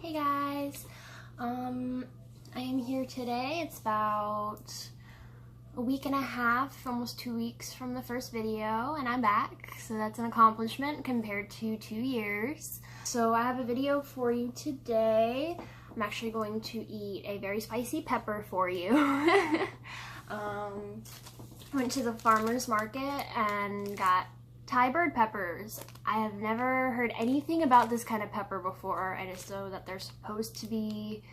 Hey guys, I am here today. It's about a week and a half, almost 2 weeks from the first video, and I'm back, so that's an accomplishment compared to 2 years. So I have a video for you today. I'm actually going to eat a very spicy pepper for you. Went to the farmer's market and got Thai bird peppers. I have never heard anything about this kind of pepper before. I just know that they're supposed to be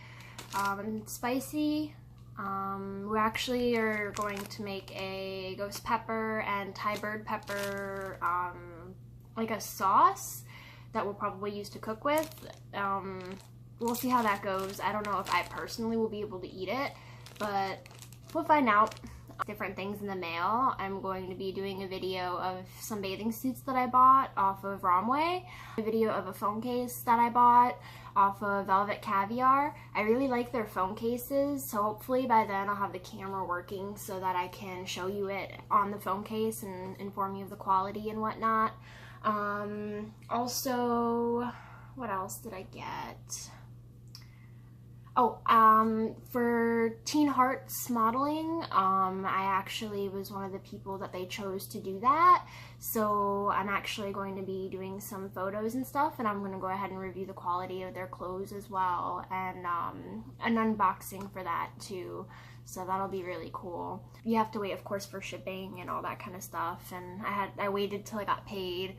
spicy. We actually are going to make a ghost pepper and Thai bird pepper, like a sauce that we'll probably use to cook with. We'll see how that goes. I don't know if I personally will be able to eat it, but we'll find out. Different things in the mail. I'm going to be doing a video of some bathing suits that I bought off of Romwe, a video of a phone case that I bought off of Velvet Caviar. I really like their phone cases, so hopefully by then I'll have the camera working so that I can show you it on the phone case and inform you of the quality and whatnot. Also, what else did I get? Oh, for Teen Hearts modeling, I actually was one of the people that they chose to do that, so I'm actually going to be doing some photos and stuff, and I'm going to go ahead and review the quality of their clothes as well, and an unboxing for that too, so that'll be really cool. You have to wait, of course, for shipping and all that kind of stuff, and I waited till I got paid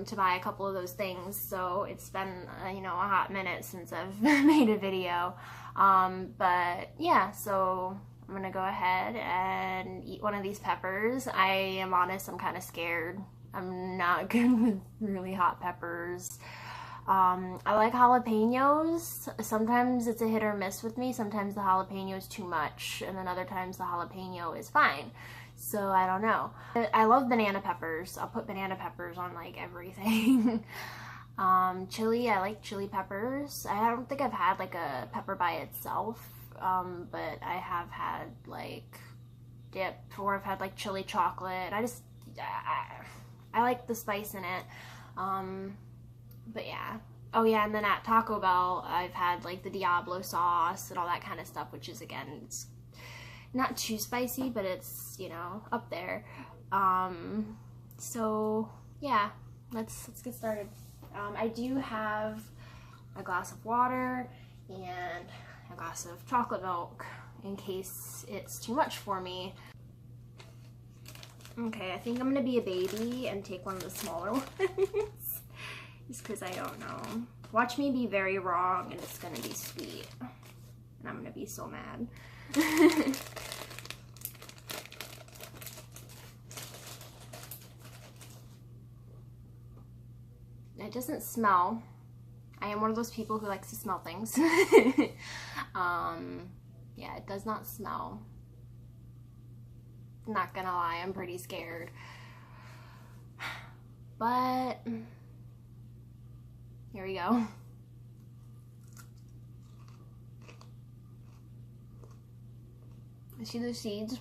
to buy a couple of those things, so it's been you know, a hot minute since I've made a video, but yeah, so I'm gonna go ahead and eat one of these peppers. I am honest, I'm kind of scared. I'm not good with really hot peppers. I like jalapenos. Sometimes it's a hit or miss with me. Sometimes the jalapeno is too much, and then other times the jalapeno is fine. So I don't know. I love banana peppers. I'll put banana peppers on like everything. Chili, I like chili peppers. I don't think I've had like a pepper by itself, but I have had like dip, or I've had like chili chocolate. I like the spice in it. But yeah. Oh yeah, and then at Taco Bell, I've had like the Diablo sauce and all that kind of stuff, which is, again, it's not too spicy, but it's, you know, up there. So yeah, let's get started. I do have a glass of water and a glass of chocolate milk in case it's too much for me. Okay, I think I'm gonna be a baby and take one of the smaller ones. Just because I don't know. Watch me be very wrong and it's gonna be sweet. And I'm gonna be so mad. It doesn't smell. I am one of those people who likes to smell things. Yeah, it does not smell. Not gonna lie, I'm pretty scared. But here we go. I see the seeds.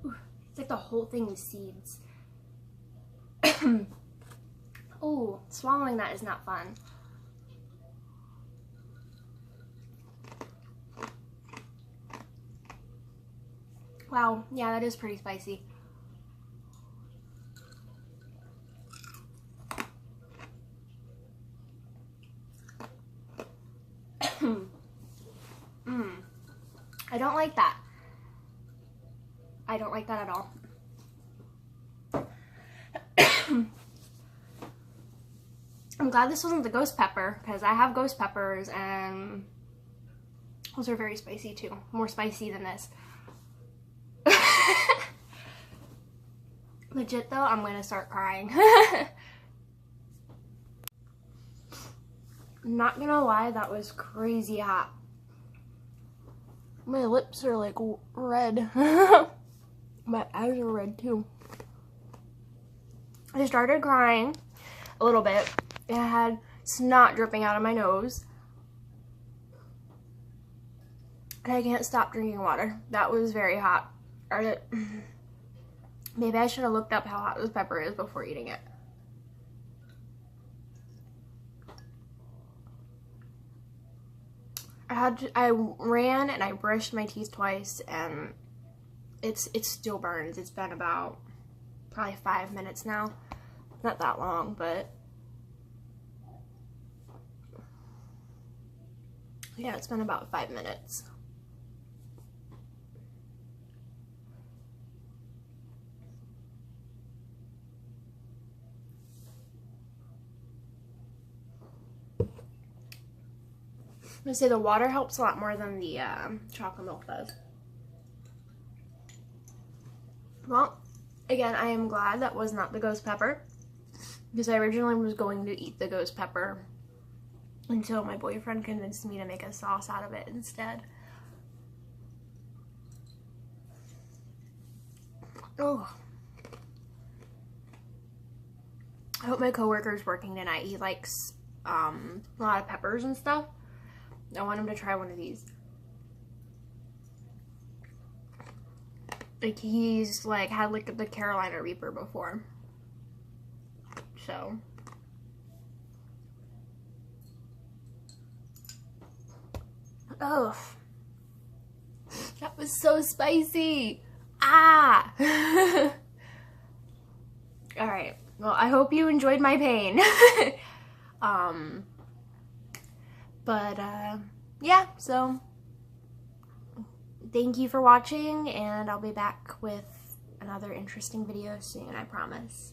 Ooh, it's like the whole thing is seeds. Oh, swallowing that is not fun. Wow, yeah, that is pretty spicy. I don't like that. I don't like that at all. I'm glad this wasn't the ghost pepper, because I have ghost peppers and those are very spicy too. More spicy than this. Legit though, I'm gonna start crying. I'm not gonna lie, that was crazy hot. My lips are like red. My eyes are red too. I started crying a little bit and I had snot dripping out of my nose. And I can't stop drinking water. That was very hot. Maybe I should have looked up how hot this pepper is before eating it. I ran and I brushed my teeth twice, and it still burns. It's been about probably 5 minutes now. Not that long, but yeah, it's been about 5 minutes. I'm gonna say the water helps a lot more than the chocolate milk does. Well, again, I am glad that was not the ghost pepper, because I originally was going to eat the ghost pepper until my boyfriend convinced me to make a sauce out of it instead. Oh. I hope my coworker's working tonight. He likes a lot of peppers and stuff. I want him to try one of these. Like, he's like had like the Carolina Reaper before. So oh, that was so spicy. Ah. All right, well, I hope you enjoyed my pain. But yeah, so thank you for watching, and I'll be back with another interesting video soon, I promise.